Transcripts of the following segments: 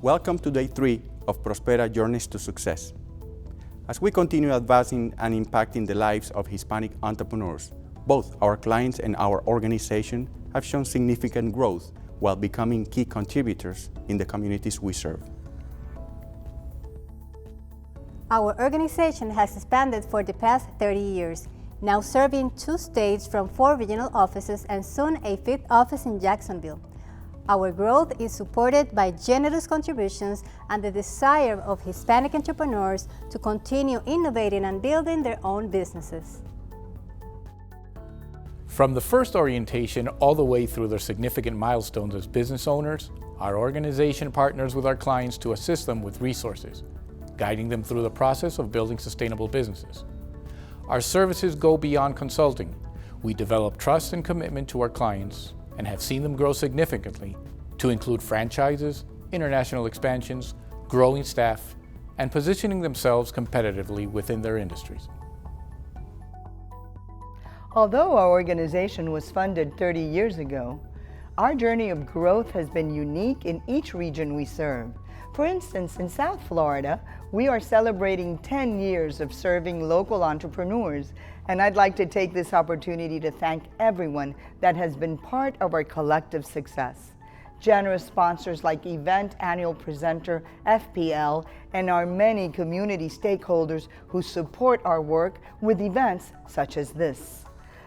Welcome to Day 3 of Prospera Journeys to Success. As we continue advancing and impacting the lives of Hispanic entrepreneurs, both our clients and our organization have shown significant growth while becoming key contributors in the communities we serve. Our organization has expanded for the past 30 years, now serving 2 states from 4 regional offices and soon a 5th office in Jacksonville. Our growth is supported by generous contributions and the desire of Hispanic entrepreneurs to continue innovating and building their own businesses. From the first orientation all the way through their significant milestones as business owners, our organization partners with our clients to assist them with resources, guiding them through the process of building sustainable businesses. Our services go beyond consulting. We develop trust and commitment to our clients and have seen them grow significantly to include franchises, international expansions, growing staff, and positioning themselves competitively within their industries. Although our organization was funded 30 years ago, our journey of growth has been unique in each region we serve. For instance, in South Florida, we are celebrating 10 years of serving local entrepreneurs, and I'd like to take this opportunity to thank everyone that has been part of our collective success. Generous sponsors like event annual presenter FPL and our many community stakeholders who support our work with events such as this.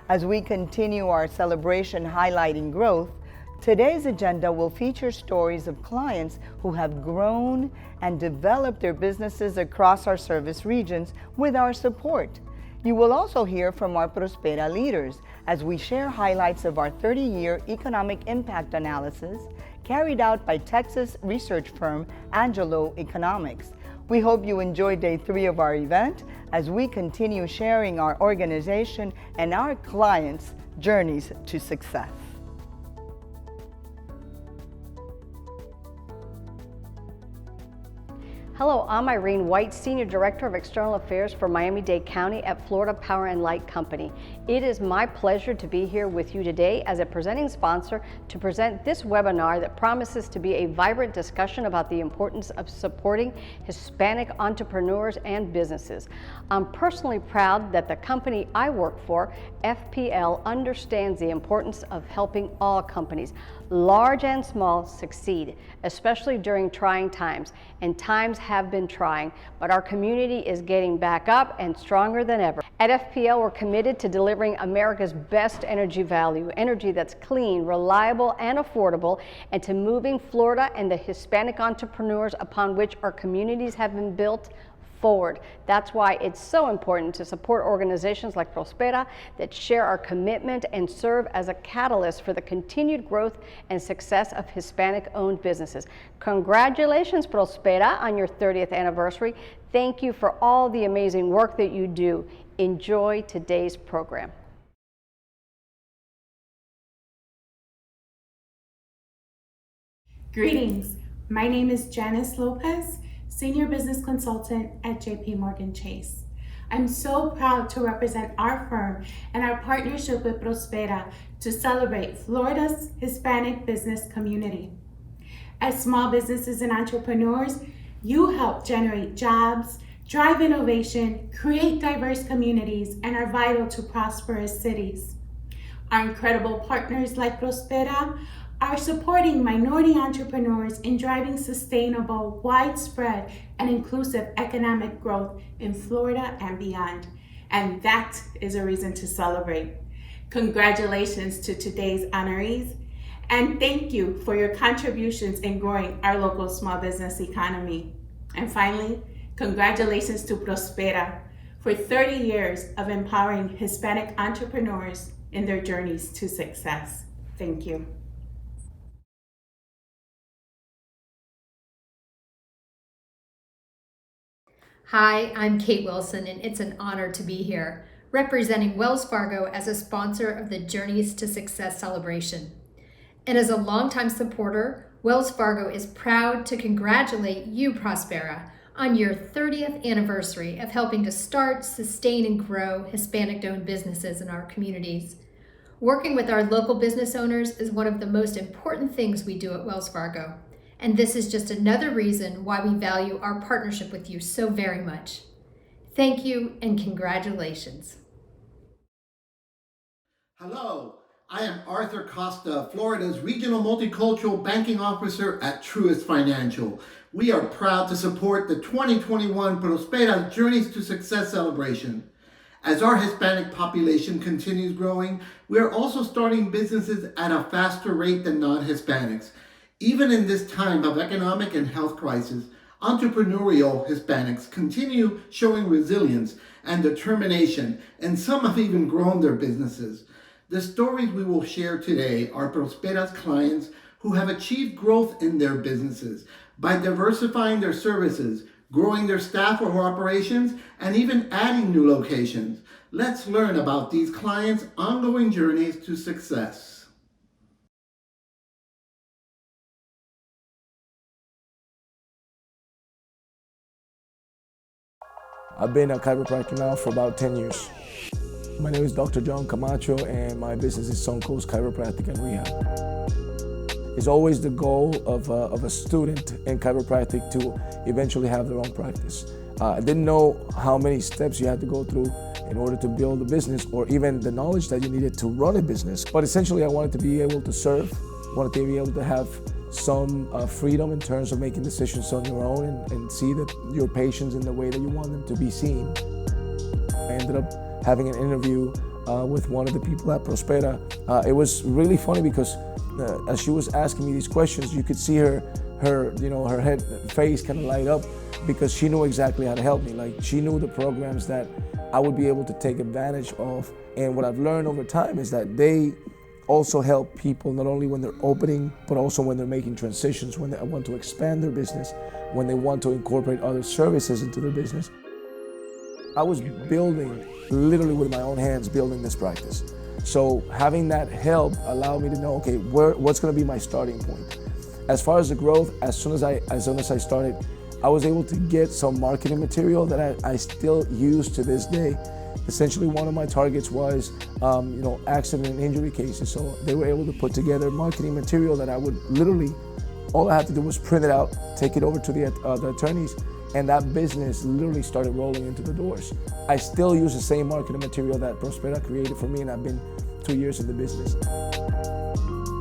As we continue our celebration highlighting growth, today's agenda will feature stories of clients who have grown and developed their businesses across our service regions with our support. You will also hear from our Prospera leaders as we share highlights of our 30-year economic impact analysis carried out by Texas research firm Angelo Economics. We hope you enjoy Day 3 of our event as we continue sharing our organization and our clients' journeys to success. Hello, I'm Irene White, Senior Director of External Affairs for Miami-Dade County at Florida Power and Light Company. It is my pleasure to be here with you today as a presenting sponsor to present this webinar that promises to be a vibrant discussion about the importance of supporting Hispanic entrepreneurs and businesses. I'm personally proud that the company I work for, FPL, understands the importance of helping all companies, large and small, succeed, especially during trying times. And times have been trying, but our community is getting back up and stronger than ever. At FPL, we're committed to delivering America's best energy value, energy that's clean, reliable, and affordable, and to moving Florida and the Hispanic entrepreneurs upon which our communities have been built forward. That's why it's so important to support organizations like Prospera that share our commitment and serve as a catalyst for the continued growth and success of Hispanic-owned businesses. Congratulations, Prospera, on your 30th anniversary. Thank you for all the amazing work that you do. Enjoy today's program. Greetings. My name is Janice Lopez, Senior Business Consultant at JPMorgan Chase. I'm so proud to represent our firm and our partnership with Prospera to celebrate Florida's Hispanic business community. As small businesses and entrepreneurs, you help generate jobs, drive innovation, create diverse communities, and are vital to prosperous cities. Our incredible partners like Prospera are supporting minority entrepreneurs in driving sustainable, widespread, and inclusive economic growth in Florida and beyond. And that is a reason to celebrate. Congratulations to today's honorees, and thank you for your contributions in growing our local small business economy. And finally, congratulations to Prospera for 30 years of empowering Hispanic entrepreneurs in their journeys to success. Thank you. Hi, I'm Kate Wilson, and it's an honor to be here, representing Wells Fargo as a sponsor of the Journeys to Success celebration. And as a longtime supporter, Wells Fargo is proud to congratulate you, Prospera, on your 30th anniversary of helping to start, sustain, and grow Hispanic-owned businesses in our communities. Working with our local business owners is one of the most important things we do at Wells Fargo, And this is just another reason why we value our partnership with you so very much. Thank you and congratulations. Hello, I am Arthur Costa, Florida's Regional Multicultural Banking Officer at Truist Financial. We are proud to support the 2021 Prospera Journeys to Success celebration. As our Hispanic population continues growing, we are also starting businesses at a faster rate than non-Hispanics. Even in this time of economic and health crisis, entrepreneurial Hispanics continue showing resilience and determination, and some have even grown their businesses. The stories we will share today are Prospera's clients who have achieved growth in their businesses by diversifying their services, growing their staff or operations, and even adding new locations. Let's learn about these clients' ongoing journeys to success. I've been a chiropractor now for about 10 years. My name is Dr. John Camacho and my business is Suncoast Chiropractic and Rehab. It's always the goal of a student in chiropractic to eventually have their own practice. I didn't know how many steps you had to go through in order to build a business or even the knowledge that you needed to run a business. But essentially I wanted to be able to serve, wanted to be able to have some freedom in terms of making decisions on your own and see your patients in the way that you want them to be seen. I ended up having an interview with one of the people at Prospera. It was really funny because as she was asking me these questions, you could see her face kind of light up because she knew exactly how to help me. Like, she knew the programs that I would be able to take advantage of. And what I've learned over time is that they also help people not only when they're opening, but also when they're making transitions, when they want to expand their business, when they want to incorporate other services into their business. I was building, literally with my own hands, building this practice. So having that help allowed me to know, okay, what's gonna be my starting point? As far as the growth, as soon as I started, I was able to get some marketing material that I still use to this day. Essentially, one of my targets was, accident and injury cases. So they were able to put together marketing material that I would literally, all I had to do was print it out, take it over to the attorneys, and that business literally started rolling into the doors. I still use the same marketing material that Prospera created for me, and I've been 2 years in the business.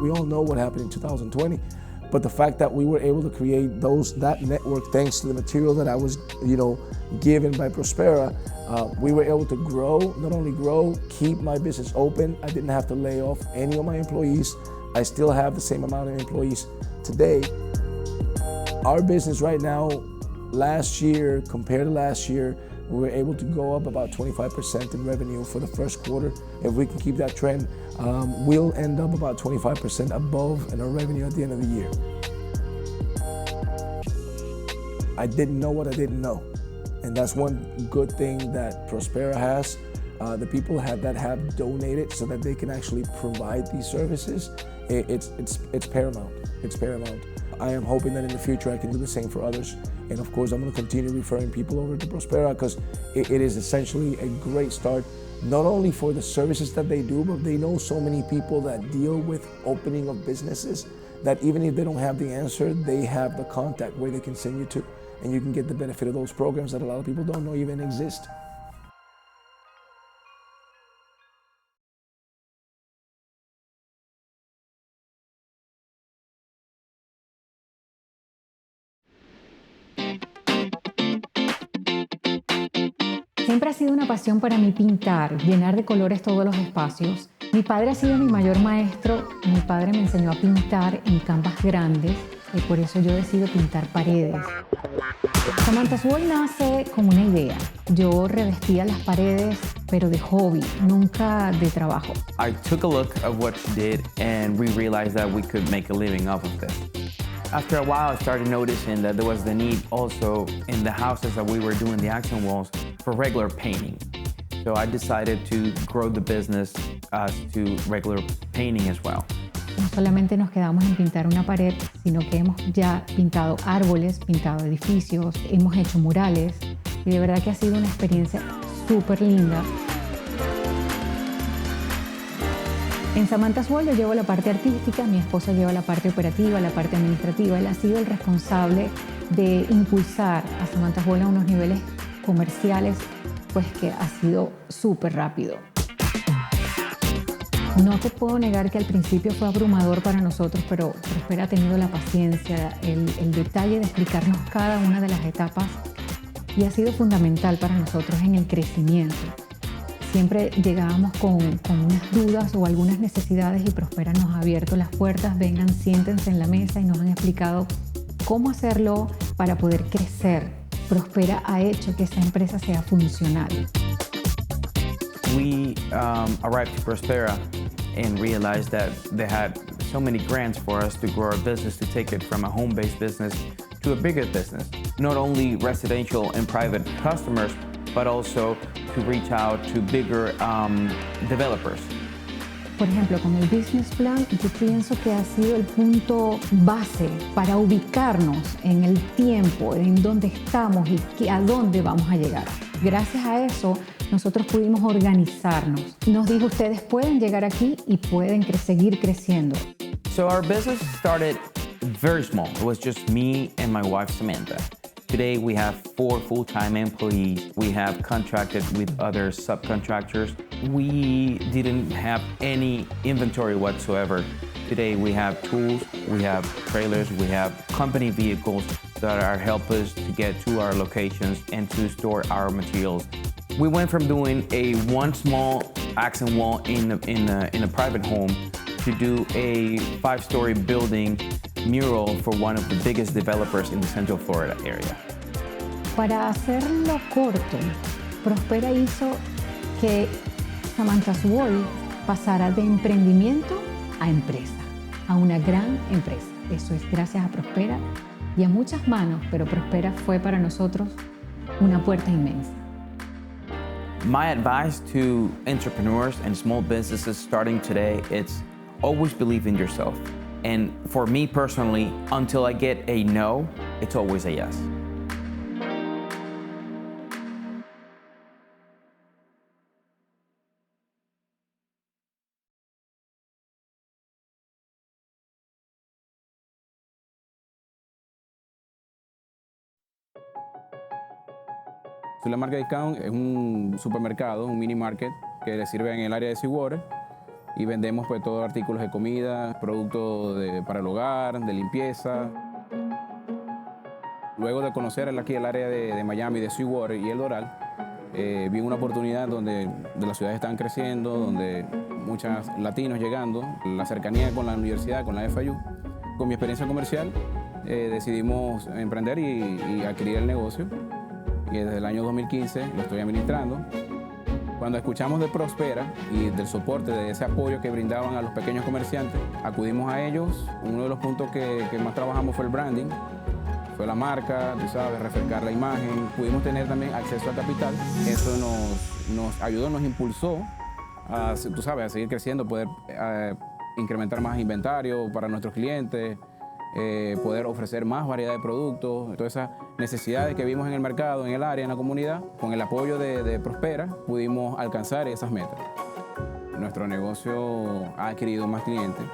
We all know what happened in 2020, but the fact that we were able to create that network thanks to the material that I was, given by Prospera, we were able to grow, not only grow, keep my business open. I didn't have to lay off any of my employees. I still have the same amount of employees today. Our business right now, last year, compared to last year, we were able to go up about 25% in revenue for the first quarter. If we can keep that trend, we'll end up about 25% above in our revenue at the end of the year. I didn't know what I didn't know. And that's one good thing that Prospera has. The people that have donated so that they can actually provide these services, it's paramount. It's paramount. I am hoping that in the future I can do the same for others. And of course, I'm going to continue referring people over to Prospera because it is essentially a great start, not only for the services that they do, but they know so many people that deal with opening of businesses that even if they don't have the answer, they have the contact where they can send you to, and you can get the benefit of those programs that a lot of people don't know even exist. Siempre ha sido una pasión para mí pintar, llenar de colores todos los espacios. Mi padre ha sido mi mayor maestro. Mi padre me enseñó a pintar en canvas grandes y por eso yo decido pintar paredes. Samantha Sword nace con una idea. Yo revestía las paredes, pero de hobby, nunca de trabajo. I took a look at what she did and we realized that we could make a living off of this. After a while, I started noticing that there was the need also in the houses that we were doing the accent walls for regular painting. So I decided to grow the business as to regular painting as well. No solamente nos quedamos en pintar una pared, sino que hemos ya pintado árboles, pintado edificios, hemos hecho murales y de verdad que ha sido una experiencia súper linda. En Samantha's World yo llevo la parte artística, mi esposo lleva la parte operativa, la parte administrativa. Él ha sido el responsable de impulsar a Samantha's World a unos niveles comerciales, pues que ha sido súper rápido. No te puedo negar que al principio fue abrumador para nosotros, pero Prospera ha tenido la paciencia, el detalle de explicarnos cada una de las etapas y ha sido fundamental para nosotros en el crecimiento. Siempre llegábamos con unas dudas o algunas necesidades y Prospera nos ha abierto las puertas, vengan, siéntense en la mesa y nos han explicado cómo hacerlo para poder crecer. Prospera ha hecho que esta empresa sea funcional. We arrived to Prospera and realized that they had so many grants for us to grow our business, to take it from a home-based business to a bigger business. Not only residential and private customers, but also to reach out to bigger developers. Por ejemplo, con el business plan, yo pienso que ha sido el punto base para ubicarnos en el tiempo, en dónde estamos y a dónde vamos a llegar. Gracias a eso, nosotros pudimos organizarnos. Nos dijo, ustedes pueden llegar aquí y pueden seguir creciendo. So our business started very small. It was just me and my wife, Samantha. Today we have 4 full-time employees. We have contracted with other subcontractors. We didn't have any inventory whatsoever. Today we have tools, we have trailers, we have company vehicles that are help us to get to our locations and to store our materials. We went from doing one small accent wall in a private home to do a 5-story building mural for one of the biggest developers in the Central Florida area. Para hacerlo corto, Prospera hizo que Samantha's World pasara de emprendimiento a empresa, a una gran empresa. Eso es gracias a Prospera y a muchas manos, pero Prospera fue para nosotros una puerta inmensa. My advice to entrepreneurs and small businesses starting today, it's always believe in yourself. And for me personally, until I get a no, it's always a yes. La marca Discount es un supermercado, un mini market que le sirve en el área de Seawater y vendemos pues todos artículos de comida, productos para el hogar, de limpieza. Luego de conocer aquí el área de Miami, de Seawater y el Doral, vi una oportunidad donde las ciudades estaban creciendo, donde muchos latinos llegando, la cercanía con la universidad, con la FIU. Con mi experiencia comercial decidimos emprender y adquirir el negocio. Y desde el año 2015 lo estoy administrando. Cuando escuchamos de Prospera y del soporte, de ese apoyo que brindaban a los pequeños comerciantes, acudimos a ellos. Uno de los puntos que más trabajamos fue el branding, fue la marca, tú sabes, refrescar la imagen. Pudimos tener también acceso a capital. Eso nos ayudó, nos impulsó a, tú sabes, a seguir creciendo, poder incrementar más inventario para nuestros clientes, poder ofrecer más variedad de productos. Todas esas necesidades que vimos en el mercado, en el área, en la comunidad, con el apoyo de Prospera, pudimos alcanzar esas metas. Nuestro negocio ha adquirido más clientes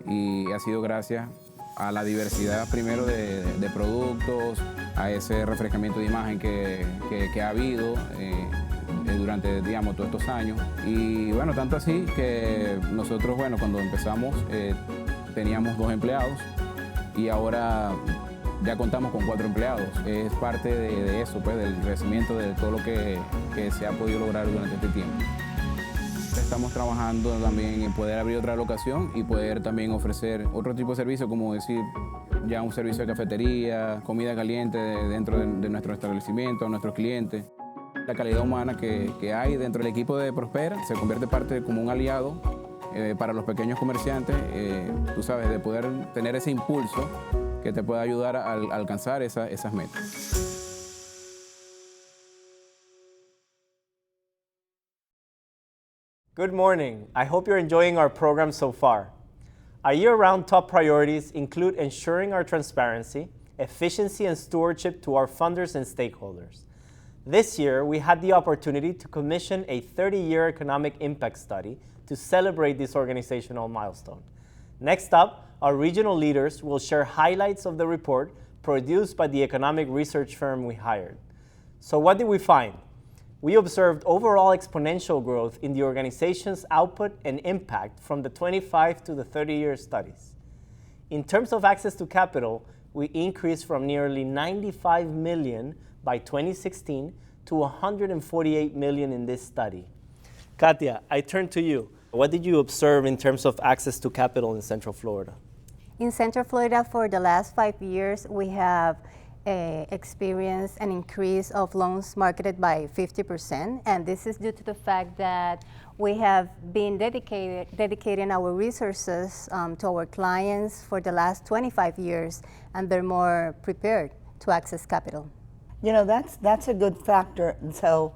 y ha sido gracias a la diversidad primero de productos, a ese refrescamiento de imagen que ha habido durante, digamos, todos estos años. Y bueno, tanto así que nosotros, bueno, cuando empezamos teníamos 2 empleados y ahora ya contamos con 4 empleados. Es parte de eso, pues, del crecimiento de todo lo que se ha podido lograr durante este tiempo. Estamos trabajando también en poder abrir otra locación y poder también ofrecer otro tipo de servicio, como decir, ya un servicio de cafetería, comida caliente dentro de nuestro establecimiento, a nuestros clientes. La calidad humana que hay dentro del equipo de Prospera se convierte parte como un aliado para los pequeños comerciantes, tú sabes, de poder tener ese impulso que te pueda ayudar a alcanzar esas metas. Good morning. I hope you're enjoying our program so far. Our year-round top priorities include ensuring our transparency, efficiency, and stewardship to our funders and stakeholders. This year, we had the opportunity to commission a 30-year economic impact study to celebrate this organizational milestone. Next up, our regional leaders will share highlights of the report produced by the economic research firm we hired. So what did we find? We observed overall exponential growth in the organization's output and impact from the 25 to the 30-year studies. In terms of access to capital, we increased from nearly 95 million by 2016 to 148 million in this study. Katia, I turn to you. What did you observe in terms of access to capital in Central Florida? In Central Florida, for the last 5 years, we have experienced an increase of loans marketed by 50%, and this is due to the fact that we have been dedicating our resources to our clients for the last 25 years, and they're more prepared to access capital. You know, that's a good factor. And so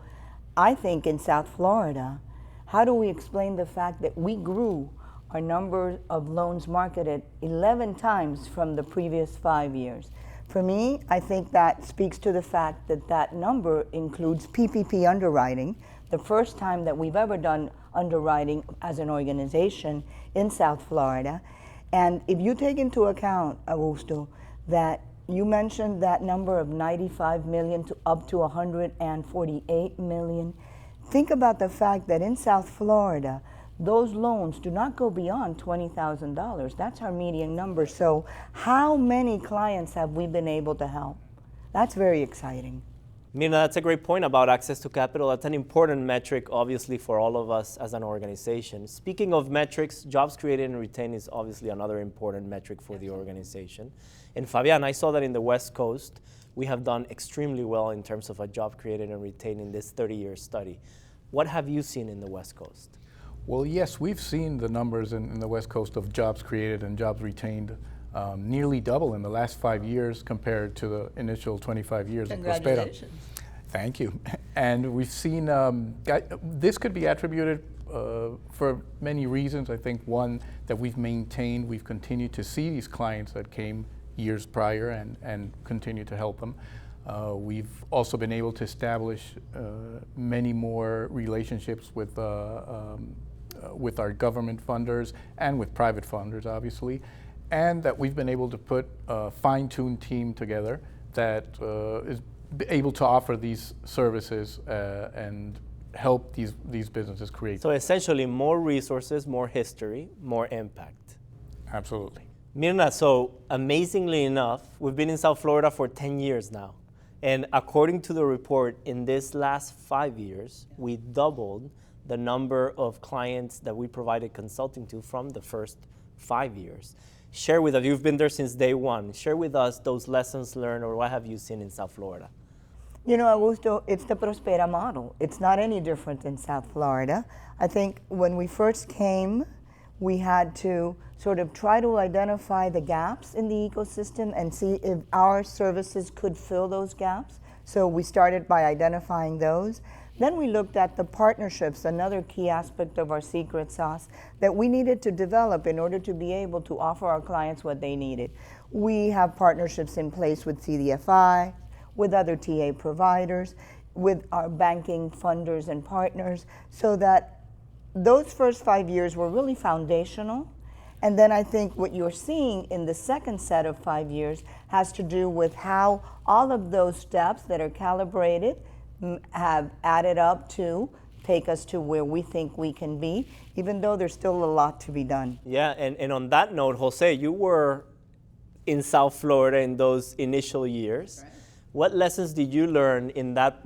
I think in South Florida, how do we explain the fact that we grew our number of loans marketed 11 times from the previous 5 years? For me, I think that speaks to the fact that that number includes PPP underwriting, the first time that we've ever done underwriting as an organization in South Florida. And if you take into account, Augusto, that you mentioned that number of 95 million to up to 148 million, think about the fact that in South Florida, those loans do not go beyond $20,000. That's our median number. So how many clients have we been able to help? That's very exciting. Mirna, that's a great point about access to capital. That's an important metric, obviously, for all of us as an organization. Speaking of metrics, jobs created and retained is obviously another important metric for the organization. And Fabian, I saw that in the West Coast, we have done extremely well in terms of a job created and retained in this 30-year study. What have you seen in the West Coast? Well, yes, we've seen the numbers in the West Coast of jobs created and jobs retained nearly double in the last 5 years compared to the initial 25 years of Prospera. Congratulations. Thank you. And we've seen, this could be attributed for many reasons. I think one, that we've continued to see these clients that came years prior and continue to help them. We've also been able to establish many more relationships with our government funders and with private funders, obviously, and that we've been able to put a fine-tuned team together that is able to offer these services and help these businesses create. So essentially, more resources, more history, more impact. Absolutely. Mirna, so amazingly enough, we've been in South Florida for 10 years now. And according to the report, in this last 5 years, we doubled the number of clients that we provided consulting to from the first 5 years. Share with us, you've been there since day one. Share with us those lessons learned, or what have you seen in South Florida? You know, Augusto, it's the Prospera model. It's not any different in South Florida. I think when we first came, we had to sort of try to identify the gaps in the ecosystem and see if our services could fill those gaps. So we started by identifying those. Then we looked at the partnerships, another key aspect of our secret sauce that we needed to develop in order to be able to offer our clients what they needed. We have partnerships in place with CDFI, with other TA providers, with our banking funders and partners, so that those first 5 years were really foundational. And then I think what you're seeing in the second set of 5 years has to do with how all of those steps that are calibrated have added up to take us to where we think we can be, even though there's still a lot to be done. Yeah, and on that note, Jose, you were in South Florida in those initial years. Right. What lessons did you learn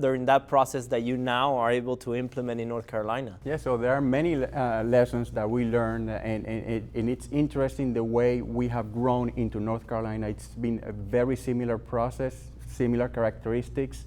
during that process that you now are able to implement in North Carolina? Yeah, so there are many lessons that we learned, and it's interesting the way we have grown into North Carolina. It's been a very similar process, similar characteristics.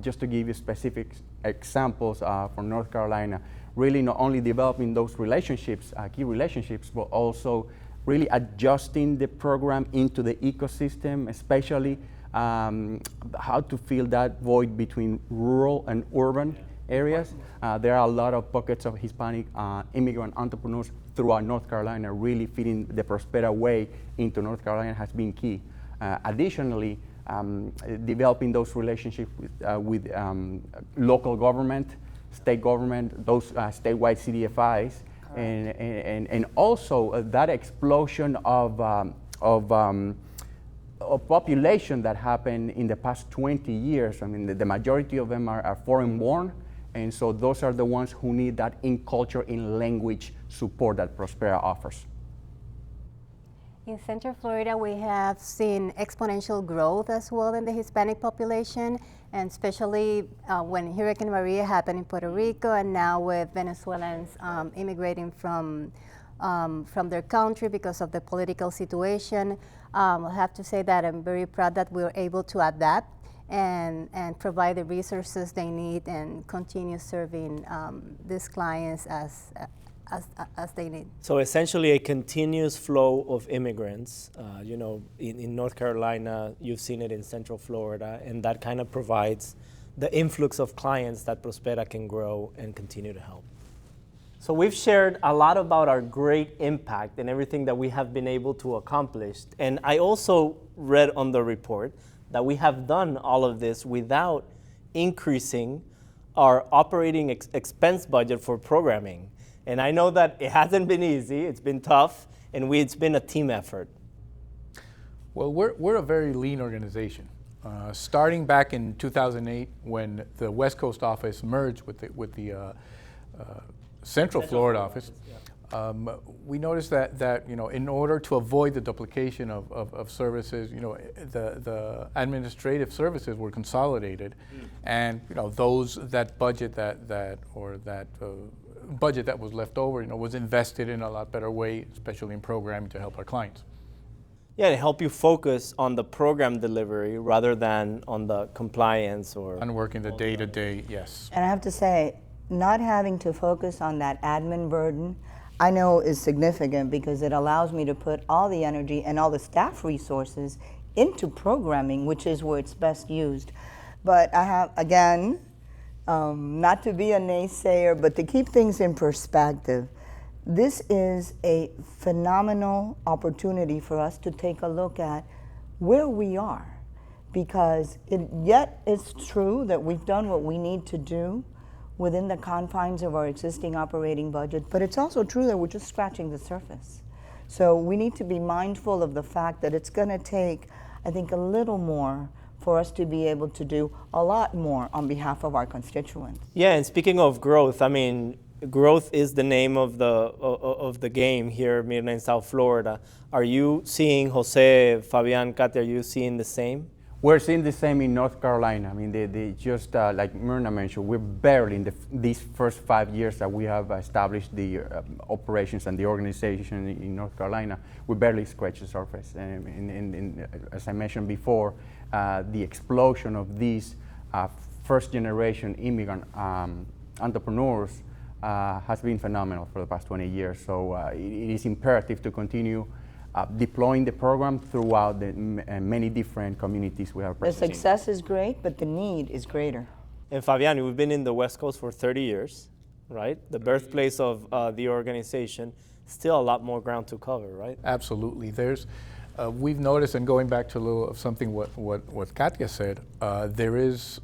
Just to give you specific examples from North Carolina, really not only developing those relationships, key relationships, but also really adjusting the program into the ecosystem, especially how to fill that void between rural and urban areas. There are a lot of pockets of Hispanic immigrant entrepreneurs throughout North Carolina. Really fitting the Prospera way into North Carolina has been key. Additionally, developing those relationships with local government, state government, those statewide CDFIs, and also that explosion of population that happened in the past 20 years. I mean, the majority of them are foreign-born, and so those are the ones who need that in-culture, in-language support that Prospera offers. In Central Florida, we have seen exponential growth as well in the Hispanic population, and especially when Hurricane Maria happened in Puerto Rico, and now with Venezuelans immigrating from their country because of the political situation. I have to say that I'm very proud that we were able to adapt and provide the resources they need and continue serving these clients as they need. So essentially a continuous flow of immigrants. You know, in North Carolina, you've seen it in Central Florida, and that kind of provides the influx of clients that Prospera can grow and continue to help. So we've shared a lot about our great impact and everything that we have been able to accomplish. And I also read on the report that we have done all of this without increasing our operating expense budget for programming. And I know that it hasn't been easy, it's been tough, and it's been a team effort. Well, we're a very lean organization. Starting back in 2008, when the West Coast office merged with the Central Florida office, we noticed that you know, in order to avoid the duplication of services, you know, the administrative services were consolidated, and you know, that budget budget that was left over, you know, was invested in a lot better way, especially in programming to help our clients. Yeah, to help you focus on the program delivery rather than on the compliance or... And working the day-to-day, yes. And I have to say, not having to focus on that admin burden, I know is significant because it allows me to put all the energy and all the staff resources into programming, which is where it's best used. But I have, again, not to be a naysayer, but to keep things in perspective, this is a phenomenal opportunity for us to take a look at where we are, because yet it's true that we've done what we need to do within the confines of our existing operating budget, but it's also true that we're just scratching the surface. So we need to be mindful of the fact that it's going to take, I think, a little more for us to be able to do a lot more on behalf of our constituents. Yeah, and speaking of growth, I mean, growth is the name of the game here in South Florida. Are you seeing, Jose, Fabian, Katia, are you seeing the same? We're seeing the same in North Carolina. I mean, they just, like Myrna mentioned, we're barely in these first 5 years that we have established the operations and the organization in North Carolina, we barely scratched the surface. And as I mentioned before, the explosion of these first-generation immigrant entrepreneurs has been phenomenal for the past 20 years. So it is imperative to continue deploying the program throughout the many different communities we have present. The success is great, but the need is greater. And Fabian, we've been in the West Coast for 30 years, right? The birthplace of the organization, still a lot more ground to cover, right? Absolutely. There's, we've noticed, and going back to a little of something what Katia said, there is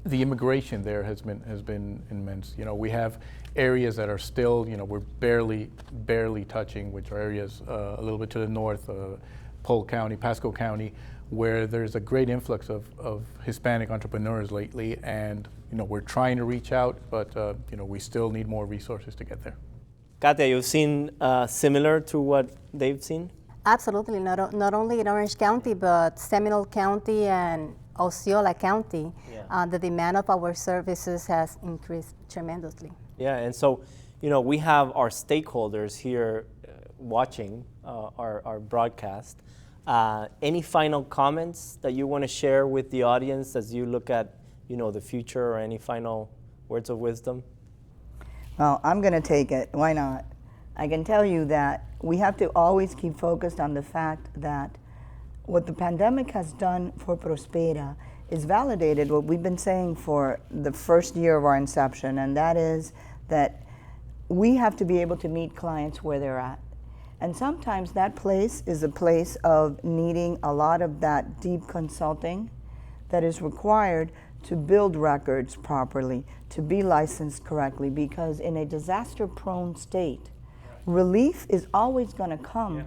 the immigration there has been immense. You know, we have areas that are still, you know, we're barely touching, which are areas a little bit to the north, Polk County, Pasco County, where there's a great influx of Hispanic entrepreneurs lately, and you know, we're trying to reach out, but you know, we still need more resources to get there. Katia, you've seen similar to what they've seen? Absolutely, not only in Orange County, but Seminole County and Osceola County. Yeah. The demand of our services has increased tremendously. Yeah, and so, you know, we have our stakeholders here watching our broadcast. Any final comments that you want to share with the audience as you look at, you know, the future, or any final words of wisdom? Well, I'm going to take it. Why not? I can tell you that we have to always keep focused on the fact that what the pandemic has done for Prospera is validated what we've been saying for the first year of our inception, and that is that we have to be able to meet clients where they're at. And sometimes that place is a place of needing a lot of that deep consulting that is required to build records properly, to be licensed correctly, because in a disaster-prone state, relief is always going to come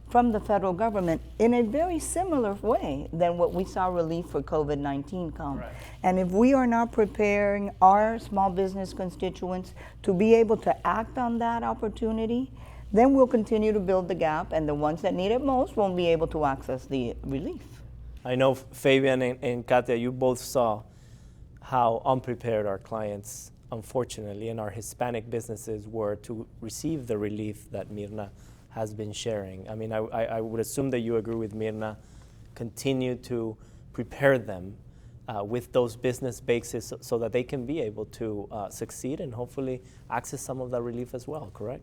from the federal government in a very similar way than what we saw relief for COVID-19 come. Right. And if we are not preparing our small business constituents to be able to act on that opportunity, then we'll continue to build the gap, and the ones that need it most won't be able to access the relief. I know Fabian and Katia, you both saw how unprepared our clients, unfortunately, and our Hispanic businesses were to receive the relief that Mirna has been sharing. I mean, I would assume that you agree with Mirna. Continue to prepare them with those business bases so that they can be able to succeed and hopefully access some of that relief as well, correct?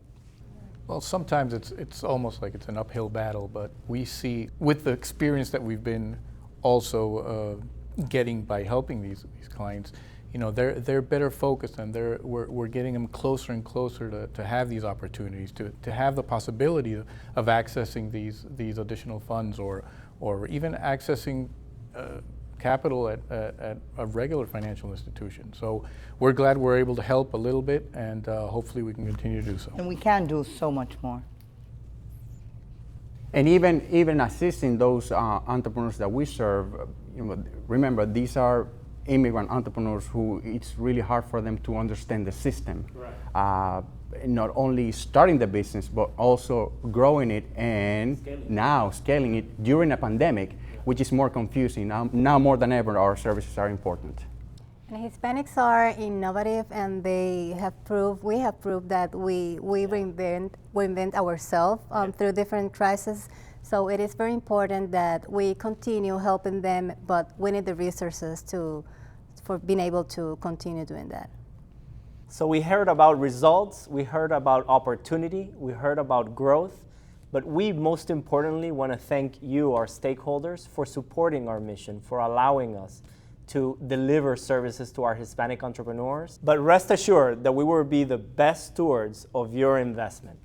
Well, sometimes it's almost like it's an uphill battle, but we see with the experience that we've been also getting by helping these clients, you know, they're better focused, and we're getting them closer and closer to have these opportunities, to have the possibility of accessing these additional funds, or even accessing capital at a regular financial institution. So we're glad we're able to help a little bit, and hopefully we can continue to do so. And we can do so much more. And even assisting those entrepreneurs that we serve, you know, remember, these are immigrant entrepreneurs who it's really hard for them to understand the system. Right. Not only starting the business, but also growing it and now scaling it during a pandemic, which is more confusing. Now more than ever, our services are important. And Hispanics are innovative, and we have proved that we reinvent ourselves through different crises. So it is very important that we continue helping them, but we need the resources for being able to continue doing that. So we heard about results, we heard about opportunity, we heard about growth, but we most importantly want to thank you, our stakeholders, for supporting our mission, for allowing us to deliver services to our Hispanic entrepreneurs. But rest assured that we will be the best stewards of your investment.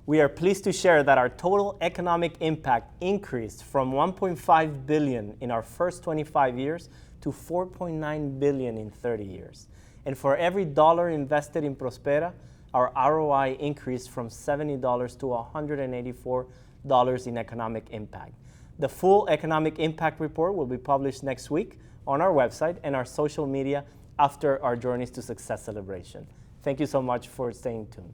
We are pleased to share that our total economic impact increased from $1.5 billion in our first 25 years to $4.9 billion in 30 years. And for every dollar invested in Prospera, our ROI increased from $70 to $184 in economic impact. The full economic impact report will be published next week on our website and our social media after our Journeys to Success celebration. Thank you so much for staying tuned.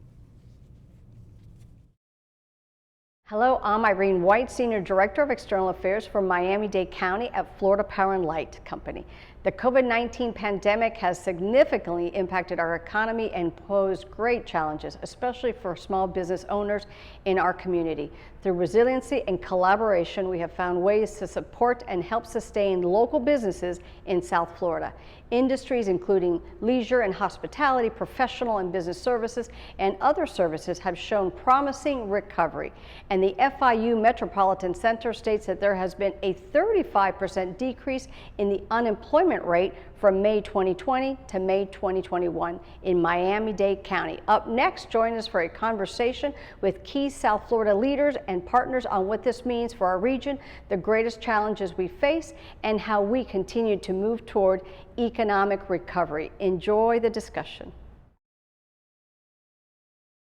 Hello, I'm Irene White, Senior Director of External Affairs for Miami-Dade County at Florida Power and Light Company. The COVID-19 pandemic has significantly impacted our economy and posed great challenges, especially for small business owners in our community. Through resiliency and collaboration, we have found ways to support and help sustain local businesses in South Florida. Industries including leisure and hospitality, professional and business services, and other services have shown promising recovery. And the FIU Metropolitan Center states that there has been a 35% decrease in the unemployment rate from May 2020 to May 2021 in Miami-Dade County. Up next, join us for a conversation with key South Florida leaders and partners on what this means for our region, the greatest challenges we face, and how we continue to move toward economic recovery. Enjoy the discussion.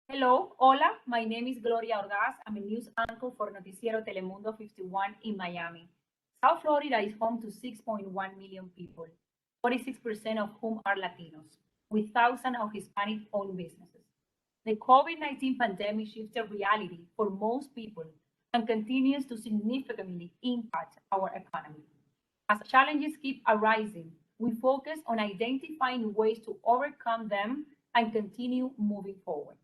Hello, hola, my name is Gloria Ordaz. I'm a news anchor for Noticiero Telemundo 51 in Miami. South Florida is home to 6.1 million people, 46% of whom are Latinos, with thousands of Hispanic-owned businesses. The COVID-19 pandemic shifted reality for most people and continues to significantly impact our economy. As challenges keep arising, we focus on identifying ways to overcome them and continue moving forward.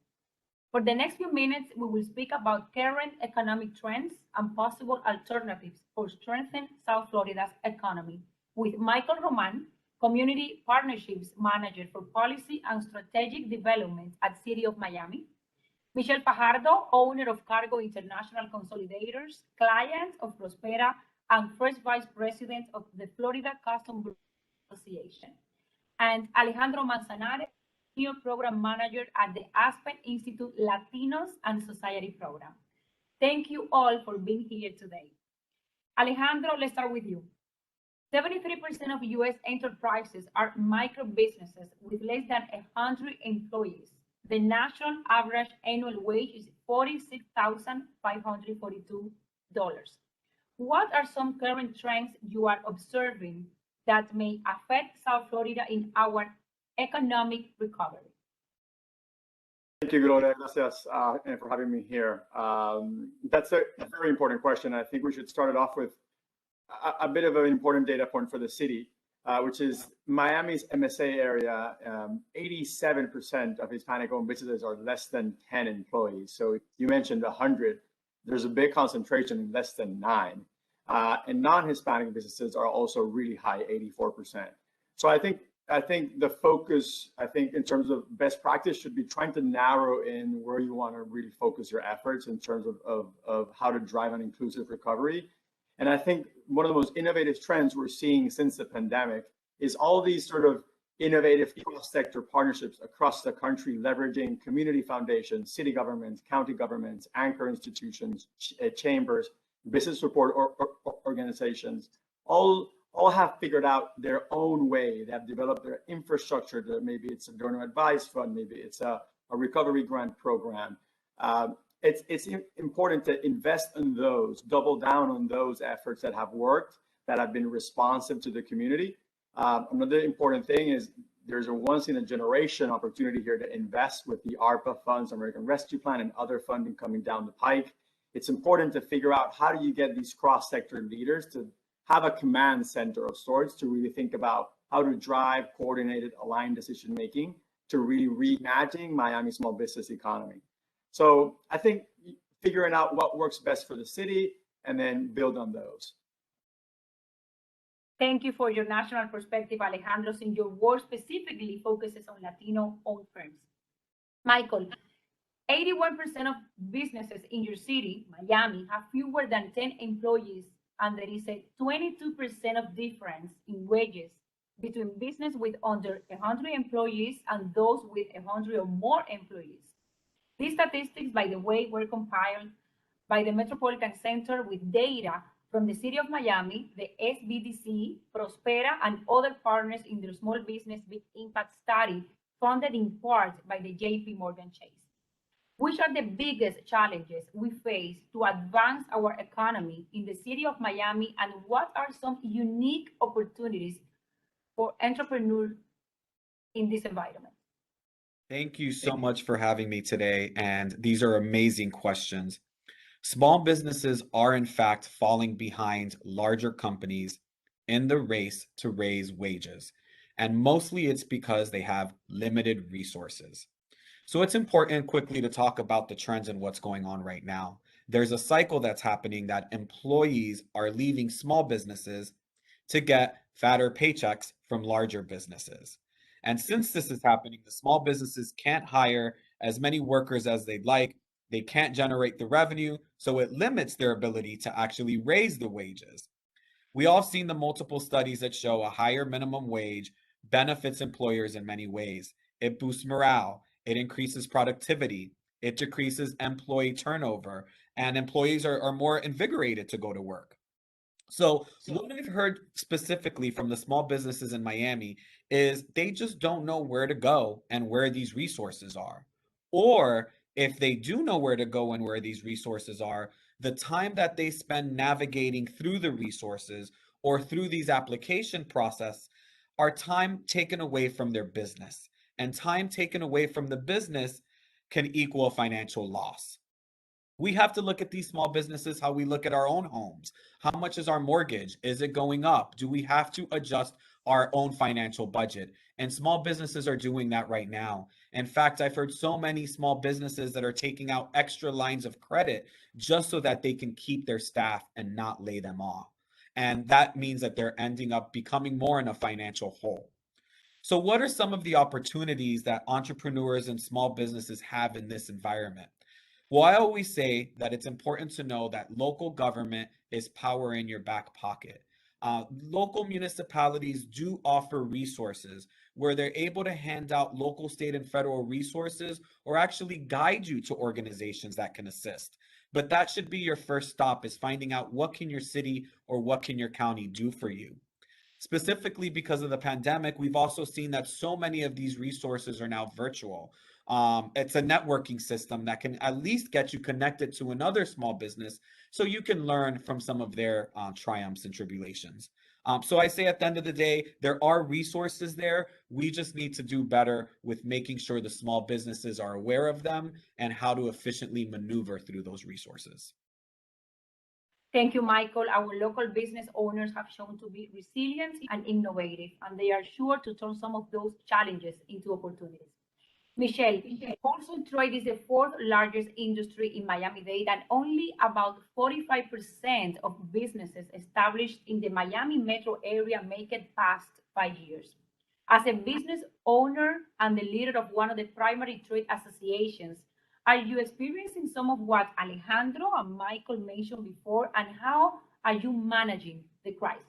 For the next few minutes, we will speak about current economic trends and possible alternatives for strengthening South Florida's economy with Michael Roman, Community Partnerships Manager for Policy and Strategic Development at City of Miami, Michelle Fajardo, owner of Cargo International Consolidators, client of Prospera, and first Vice President of the Florida Customs Association, and Alejandro Manzanares, Senior Program Manager at the Aspen Institute Latinos and Society Program. Thank you all for being here today. Alejandro, let's start with you. 73% of US enterprises are micro businesses with less than 100 employees. The national average annual wage is $46,542. What are some current trends you are observing that may affect South Florida in our economic recovery? Thank you, Gloria. Gracias, and for having me here. That's a very important question. I think we should start it off with a bit of an important data point for the city, which is Miami's MSA area. 87% of Hispanic-owned businesses are less than 10 employees. So you mentioned 100. There's a big concentration in less than 9. And non-Hispanic businesses are also really high, 84%. So I think the focus, in terms of best practice, should be trying to narrow in where you want to really focus your efforts in terms of how to drive an inclusive recovery. And I think one of the most innovative trends we're seeing since the pandemic is all these sort of innovative cross-sector partnerships across the country, leveraging community foundations, city governments, county governments, anchor institutions, chambers, business support organizations, all have figured out their own way. They have developed their infrastructure. Maybe it's a donor advised fund, maybe it's a recovery grant program. It's important to invest in those, double down on those efforts that have worked, that have been responsive to the community. Another important thing is there's a once-in-a-generation opportunity here to invest with the ARPA funds, American Rescue Plan, and other funding coming down the pike. It's important to figure out how do you get these cross-sector leaders to have a command center of sorts to really think about how to drive coordinated, aligned decision-making to really reimagine Miami's small business economy. So I think figuring out what works best for the city and then build on those. Thank you for your national perspective, Alejandro, since your work specifically focuses on Latino-owned firms. Michael, 81% of businesses in your city, Miami, have fewer than 10 employees, and there is a 22% of difference in wages between business with under 100 employees and those with 100 or more employees. These statistics, by the way, were compiled by the Metropolitan Center with data from the City of Miami, the SBDC, Prospera, and other partners in their Small Business Big Impact Study, funded in part by the JP Morgan Chase. Which are the biggest challenges we face to advance our economy in the City of Miami, and what are some unique opportunities for entrepreneurs in this environment? Thank you so much for having me today, and these are amazing questions. Small businesses are in fact falling behind larger companies in the race to raise wages, and mostly it's because they have limited resources. So it's important quickly to talk about the trends and what's going on right now. There's a cycle that's happening that employees are leaving small businesses to get fatter paychecks from larger businesses. And since this is happening, the small businesses can't hire as many workers as they'd like. They can't generate the revenue, so it limits their ability to actually raise the wages. We all have seen the multiple studies that show a higher minimum wage benefits employers in many ways. It boosts morale. It increases productivity, it decreases employee turnover, and employees are more invigorated to go to work. So what I've heard specifically from the small businesses in Miami is they just don't know where to go and where these resources are. Or if they do know where to go and where these resources are, the time that they spend navigating through the resources or through these application process are time taken away from their business. And time taken away from the business can equal financial loss. We have to look at these small businesses how we look at our own homes. How much is our mortgage? Is it going up? Do we have to adjust our own financial budget? And small businesses are doing that right now. In fact, I've heard so many small businesses that are taking out extra lines of credit just so that they can keep their staff and not lay them off. And that means that they're ending up becoming more in a financial hole. So what are some of the opportunities that entrepreneurs and small businesses have in this environment? Well, I always say that it's important to know that local government is power in your back pocket. Local municipalities do offer resources where they're able to hand out local, state, and federal resources or actually guide you to organizations that can assist. But that should be your first stop, is finding out what can your city or what can your county do for you. Specifically because of the pandemic, we've also seen that so many of these resources are now virtual. It's a networking system that can at least get you connected to another small business so you can learn from some of their triumphs and tribulations. So I say at the end of the day, there are resources there. We just need to do better with making sure the small businesses are aware of them and how to efficiently maneuver through those resources. Thank you, Michael. Our local business owners have shown to be resilient and innovative, and they are sure to turn some of those challenges into opportunities. Michelle, wholesale trade is the fourth largest industry in Miami-Dade, and only about 45% of businesses established in the Miami metro area make it past 5 years. As a business owner and the leader of one of the primary trade associations, are you experiencing some of what Alejandro and Michael mentioned before, and how are you managing the crisis?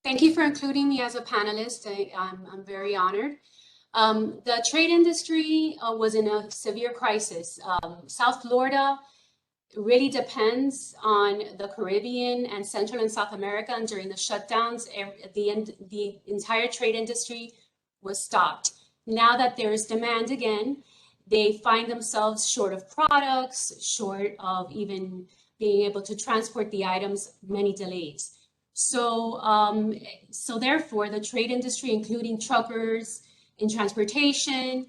Thank you for including me as a panelist. I'm very honored. The trade industry was in a severe crisis. South Florida really depends on the Caribbean and Central and South America, and during the shutdowns, the entire trade industry was stopped. Now that there is demand again, they find themselves short of products, short of even being able to transport the items, many delays. So therefore, the trade industry, including truckers in transportation,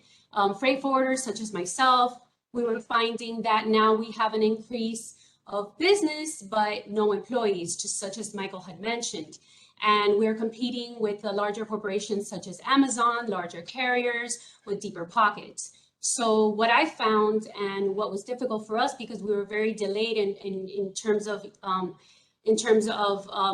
freight forwarders such as myself, we were finding that now we have an increase of business, but no employees, just such as Michael had mentioned. And we're competing with the larger corporations such as Amazon, larger carriers with deeper pockets. So what I found, and what was difficult for us, because we were very delayed in terms of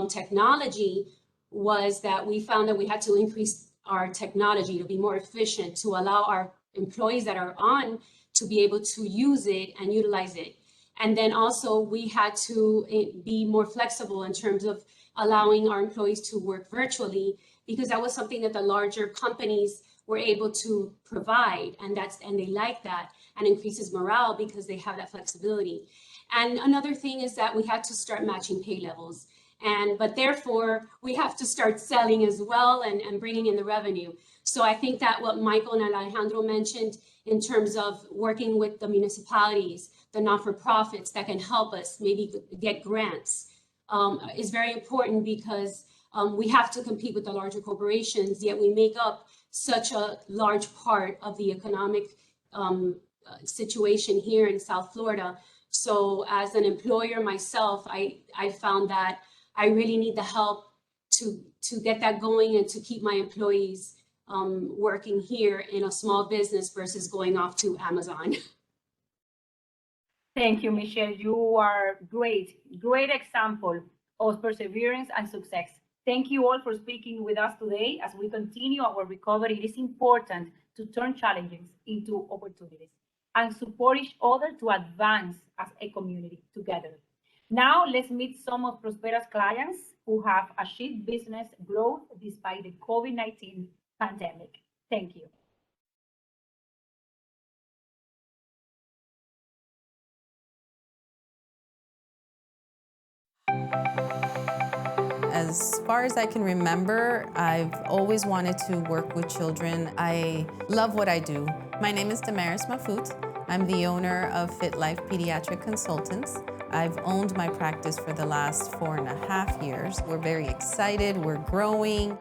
technology, was that we found that we had to increase our technology to be more efficient, to allow our employees that are on to be able to use it and utilize it. And then also we had to be more flexible in terms of allowing our employees to work virtually, because that was something that the larger companies were able to provide, and they like that, and increases morale because they have that flexibility. And another thing is that we had to start matching pay levels, but therefore we have to start selling as well and bringing in the revenue. So I think that what Michael and Alejandro mentioned in terms of working with the municipalities, the not-for-profits that can help us maybe get grants is very important, because we have to compete with the larger corporations, yet we make up such a large part of the economic situation here in South Florida. So as an employer myself, I found that I really need the help to get that going and to keep my employees working here in a small business versus going off to Amazon. Thank you, Michelle. You are great example of perseverance and success. Thank you all for speaking with us today. As we continue our recovery, it is important to turn challenges into opportunities and support each other to advance as a community together. Now, let's meet some of Prospera's clients who have achieved business growth despite the COVID-19 pandemic. Thank you. As far as I can remember, I've always wanted to work with children. I love what I do. My name is Damaris Mafut. I'm the owner of Fit Life Pediatric Consultants. I've owned my practice for the last 4.5 years. We're very excited, we're growing.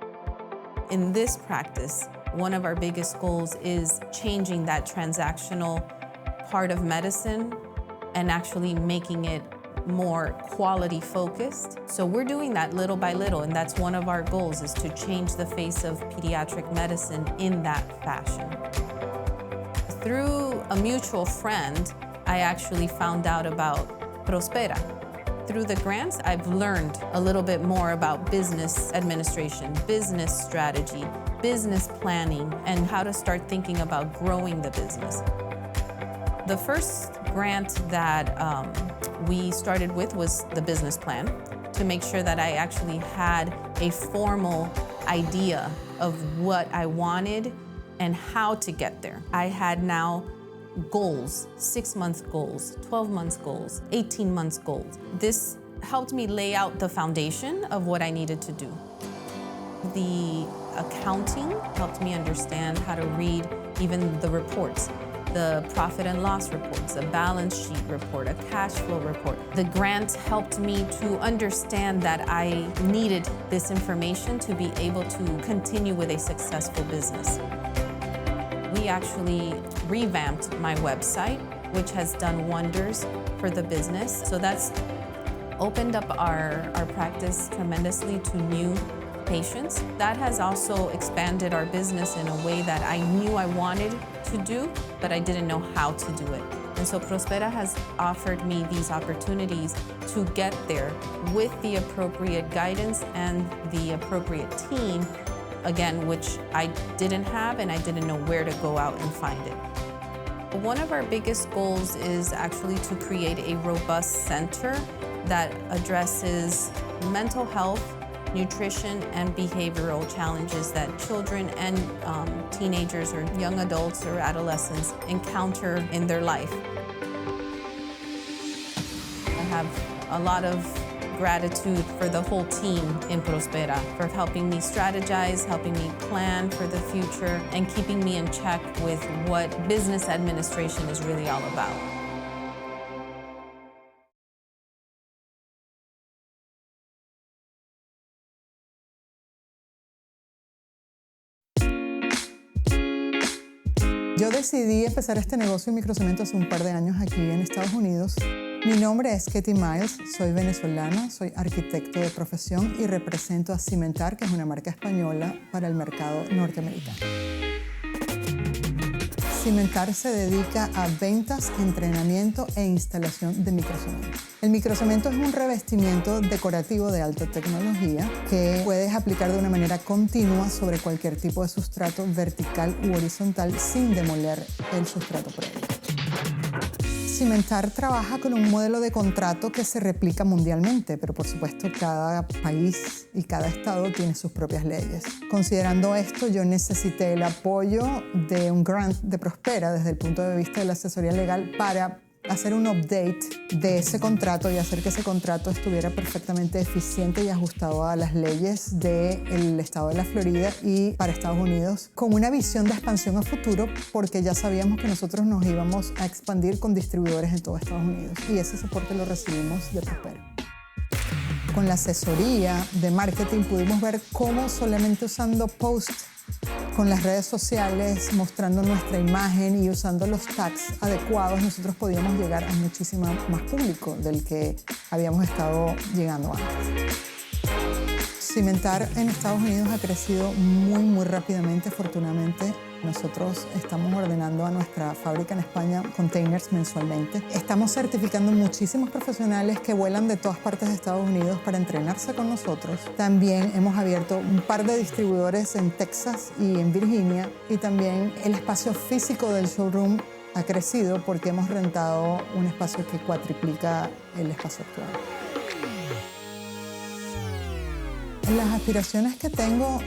In this practice, one of our biggest goals is changing that transactional part of medicine and actually making it more quality focused. So we're doing that little by little, and that's one of our goals, is to change the face of pediatric medicine in that fashion. Through a mutual friend, I actually found out about Prospera. Through the grants, I've learned a little bit more about business administration, business strategy, business planning, and how to start thinking about growing the business. The first grant that we started with was the business plan, to make sure that I actually had a formal idea of what I wanted and how to get there. I had now goals, 6-month goals, 12 months goals, 18 months goals. This helped me lay out the foundation of what I needed to do. The accounting helped me understand how to read even the reports, the profit and loss reports, a balance sheet report, a cash flow report. The grant helped me to understand that I needed this information to be able to continue with a successful business. We actually revamped my website, which has done wonders for the business. So that's opened up our practice tremendously to new patients. That has also expanded our business in a way that I knew I wanted to do, but I didn't know how to do it. And so Prospera has offered me these opportunities to get there with the appropriate guidance and the appropriate team, again, which I didn't have and I didn't know where to go out and find it. One of our biggest goals is actually to create a robust center that addresses mental health, nutrition, and behavioral challenges that children and teenagers or young adults or adolescents encounter in their life. I have a lot of gratitude for the whole team in Prospera for helping me strategize, helping me plan for the future, and keeping me in check with what business administration is really all about. Yo decidí empezar este negocio en microcemento hace un par de años aquí en Estados Unidos. Mi nombre es Katie Miles, soy venezolana, soy arquitecto de profesión y represento a Cimentar, que es una marca española para el mercado norteamericano. Cimentar se dedica a ventas, entrenamiento e instalación de microcemento. El microcemento es un revestimiento decorativo de alta tecnología que puedes aplicar de una manera continua sobre cualquier tipo de sustrato vertical u horizontal sin demoler el sustrato previo. Cimentar trabaja con un modelo de contrato que se replica mundialmente, pero por supuesto cada país y cada estado tiene sus propias leyes. Considerando esto, yo necesité el apoyo de un grant de Prospera desde el punto de vista de la asesoría legal para hacer un update de ese contrato y hacer que ese contrato estuviera perfectamente eficiente y ajustado a las leyes del estado de la Florida y para Estados Unidos, con una visión de expansión a futuro, porque ya sabíamos que nosotros nos íbamos a expandir con distribuidores en todo Estados Unidos y ese soporte lo recibimos de Prospera. Con la asesoría de marketing pudimos ver cómo solamente usando posts con las redes sociales, mostrando nuestra imagen y usando los tags adecuados, nosotros podíamos llegar a muchísimo más público del que habíamos estado llegando antes. Cimentar en Estados Unidos ha crecido muy rápidamente, afortunadamente. Nosotros estamos ordenando a nuestra fábrica en España containers mensualmente. Estamos certificando muchísimos profesionales que vuelan de todas partes de Estados Unidos para entrenarse con nosotros. También hemos abierto un par de distribuidores en Texas y en Virginia. Y también el espacio físico del showroom ha crecido porque hemos rentado un espacio que cuatriplica el espacio actual. Las aspiraciones que tengo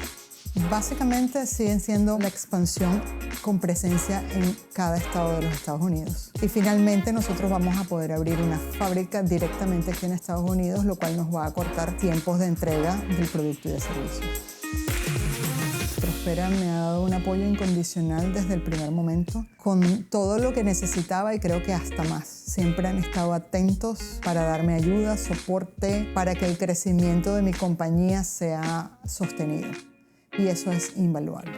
básicamente siguen siendo la expansión con presencia en cada estado de los Estados Unidos. Y finalmente nosotros vamos a poder abrir una fábrica directamente aquí en Estados Unidos, lo cual nos va a acortar tiempos de entrega del producto y de servicio. Prospera me ha dado un apoyo incondicional desde el primer momento, con todo lo que necesitaba y creo que hasta más. Siempre han estado atentos para darme ayuda, soporte, para que el crecimiento de mi compañía sea sostenido. Y eso es invaluable.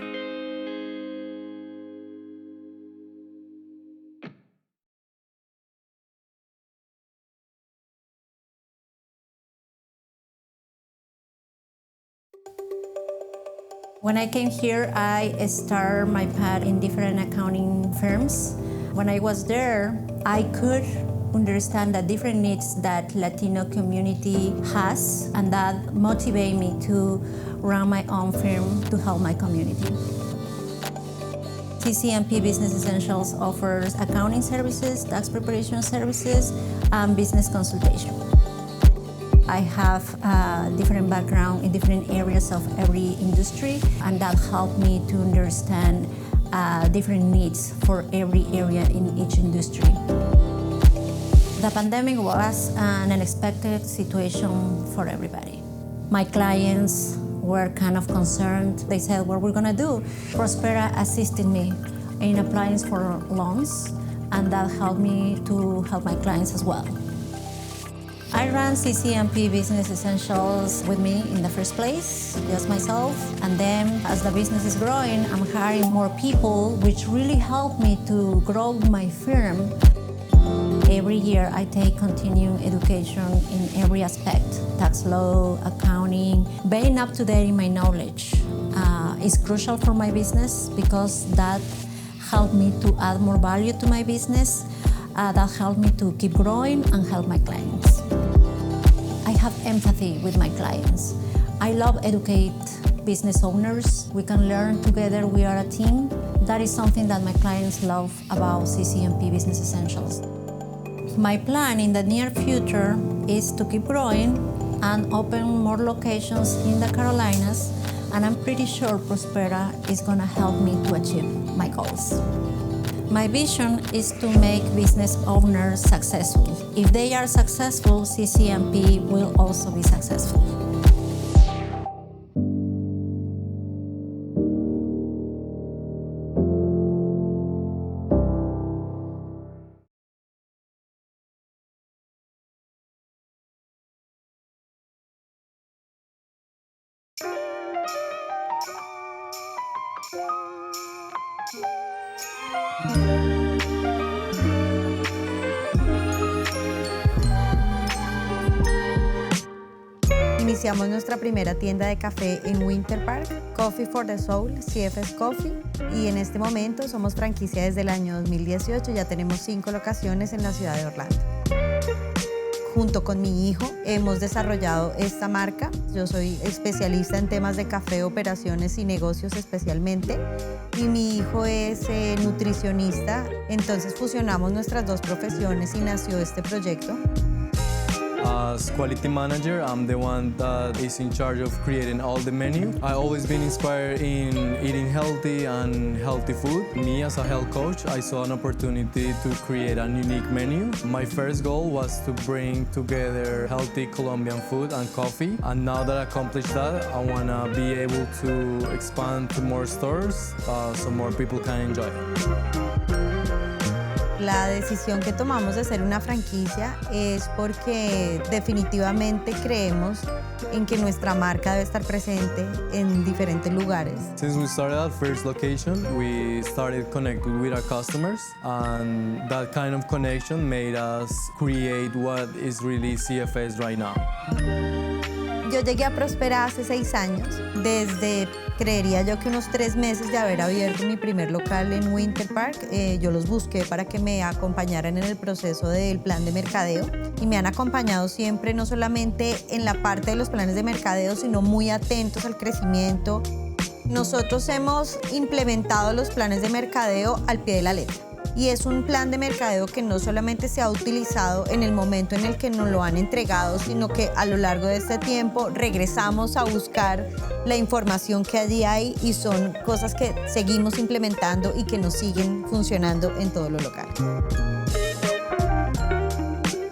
When I came here, I started my path in different accounting firms. When I was there, I could understand the different needs that Latino community has, and that motivated me to run my own firm to help my community. TCMP Business Essentials offers accounting services, tax preparation services, and business consultation. I have a different background in different areas of every industry, and that helped me to understand different needs for every area in each industry. The pandemic was an unexpected situation for everybody. My clients were kind of concerned. They said, what we're gonna do? Prospera assisted me in applying for loans, and that helped me to help my clients as well. I ran CCMP Business Essentials with me in the first place, just myself. And then as the business is growing, I'm hiring more people, which really helped me to grow my firm. Every year I take continuing education in every aspect, tax law, accounting. Being up to date in my knowledge is crucial for my business because that helped me to add more value to my business. That helped me to keep growing and help my clients. I have empathy with my clients. I love educate business owners. We can learn together, we are a team. That is something that my clients love about CCMP Business Essentials. My plan in the near future is to keep growing and open more locations in the Carolinas, and I'm pretty sure Prospera is gonna help me to achieve my goals. My vision is to make business owners successful. If they are successful, CCMP will also be successful. Iniciamos nuestra primera tienda de café en Winter Park, Coffee for the Soul, CFS Coffee, y en este momento somos franquicia desde el año 2018, ya tenemos 5 locaciones en la ciudad de Orlando. Junto con mi hijo hemos desarrollado esta marca. Yo soy especialista en temas de café, operaciones y negocios especialmente, y mi hijo es nutricionista, entonces fusionamos nuestras dos profesiones y nació este proyecto. As quality manager, I'm the one that is in charge of creating all the menu. I've always been inspired in eating healthy and healthy food. Me as a health coach, I saw an opportunity to create a unique menu. My first goal was to bring together healthy Colombian food and coffee. And now that I accomplished that, I want to be able to expand to more stores so more people can enjoy it. La decisión que tomamos de ser una franquicia es porque definitivamente creemos en que nuestra marca debe estar presente en diferentes lugares. Since we started our first location, we started connecting with our customers, and that kind of connection made us create what is really CFS right now. Yo llegué a Prospera hace 6 años, desde creería yo que unos 3 meses de haber abierto mi primer local en Winter Park. Yo los busqué para que me acompañaran en el proceso del plan de mercadeo y me han acompañado siempre, no solamente en la parte de los planes de mercadeo, sino muy atentos al crecimiento. Nosotros hemos implementado los planes de mercadeo al pie de la letra. Y es un plan de mercadeo que no solamente se ha utilizado en el momento en el que nos lo han entregado, sino que a lo largo de este tiempo regresamos a buscar la información que allí hay y son cosas que seguimos implementando y que nos siguen funcionando en todos los locales.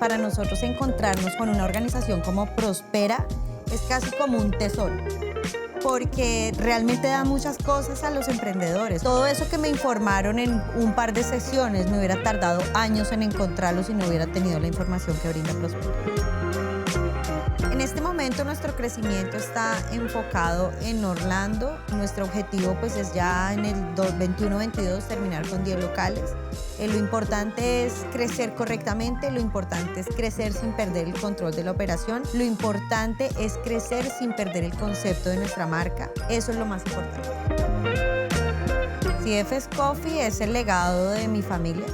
Para nosotros encontrarnos con una organización como Prospera es casi como un tesoro, porque realmente da muchas cosas a los emprendedores. Todo eso que me informaron en un par de sesiones me hubiera tardado años en encontrarlo si no hubiera tenido la información que brinda Prospera. En este momento nuestro crecimiento está enfocado en Orlando. Nuestro objetivo pues es ya en el 21-22 terminar con 10 locales. Lo importante es crecer correctamente, lo importante es crecer sin perder el control de la operación, lo importante es crecer sin perder el concepto de nuestra marca. Eso es lo más importante. CFS Coffee es el legado de mi familia,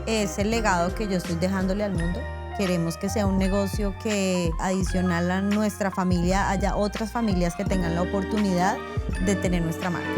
es el legado que yo estoy dejándole al mundo. Queremos que sea un negocio que, adicional a nuestra familia, haya otras familias que tengan la oportunidad de tener nuestra marca.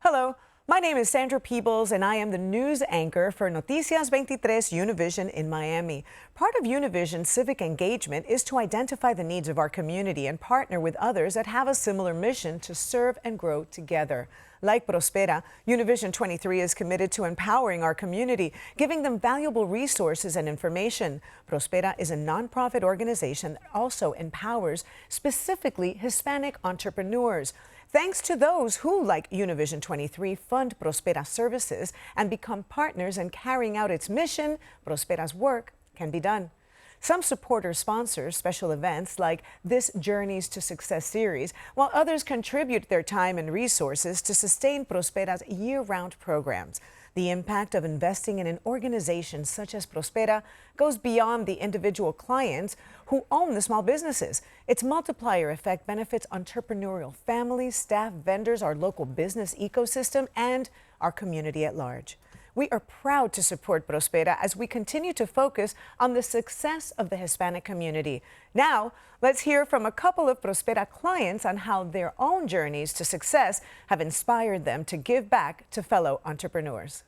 Hello, my name is Sandra Peebles, and I am the news anchor for Noticias 23 Univision in Miami. Part of Univision's civic engagement is to identify the needs of our community and partner with others that have a similar mission to serve and grow together. Like Prospera, Univision 23 is committed to empowering our community, giving them valuable resources and information. Prospera is a nonprofit organization that also empowers specifically Hispanic entrepreneurs. Thanks to those who, like Univision 23, fund Prospera services and become partners in carrying out its mission, Prospera's work can be done. Some supporters sponsor special events like this Journeys to Success series, while others contribute their time and resources to sustain Prospera's year-round programs. The impact of investing in an organization such as Prospera goes beyond the individual clients who own the small businesses. Its multiplier effect benefits entrepreneurial families, staff, vendors, our local business ecosystem, and our community at large. We are proud to support Prospera as we continue to focus on the success of the Hispanic community. Now, let's hear from a couple of Prospera clients on how their own journeys to success have inspired them to give back to fellow entrepreneurs.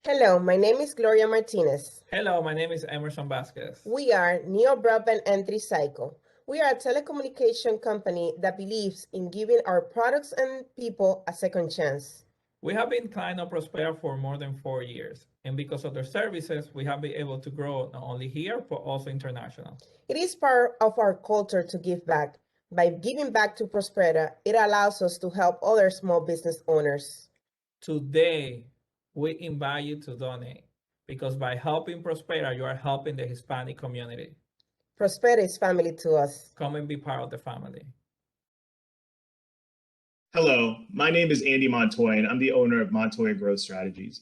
Hello, my name is Gloria Martinez. Hello, my name is Emerson Vasquez. We are Neo Broadband and Tricycle. We are a telecommunication company that believes in giving our products and people a second chance. We have been client of Prospera for more than 4 years, and because of their services, we have been able to grow not only here, but also international. It is part of our culture to give back. By giving back to Prospera, it allows us to help other small business owners. Today, we invite you to donate, because by helping Prospera, you are helping the Hispanic community. Prospera is family to us. Come and be part of the family. Hello, my name is Andy Montoya, and I'm the owner of Montoya Growth Strategies.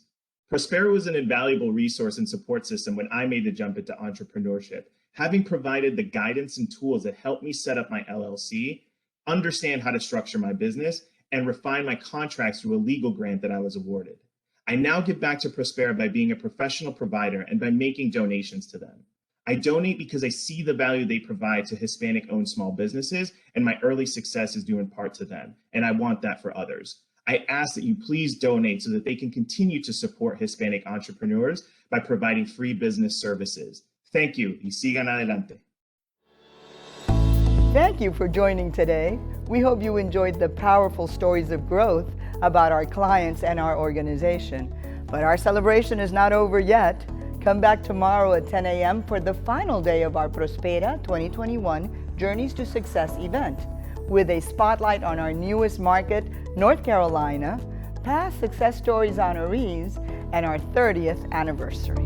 Prospera was an invaluable resource and support system when I made the jump into entrepreneurship, having provided the guidance and tools that helped me set up my LLC, understand how to structure my business, and refine my contracts through a legal grant that I was awarded. I now give back to Prospera by being a professional provider and by making donations to them. I donate because I see the value they provide to Hispanic-owned small businesses, and my early success is due in part to them, and I want that for others. I ask that you please donate so that they can continue to support Hispanic entrepreneurs by providing free business services. Thank you, y sigan adelante. Thank you for joining today. We hope you enjoyed the powerful stories of growth about our clients and our organization. But our celebration is not over yet. Come back tomorrow at 10 a.m. for the final day of our Prospera 2021 Journeys to Success event, with a spotlight on our newest market, North Carolina, past success stories honorees, and our 30th anniversary.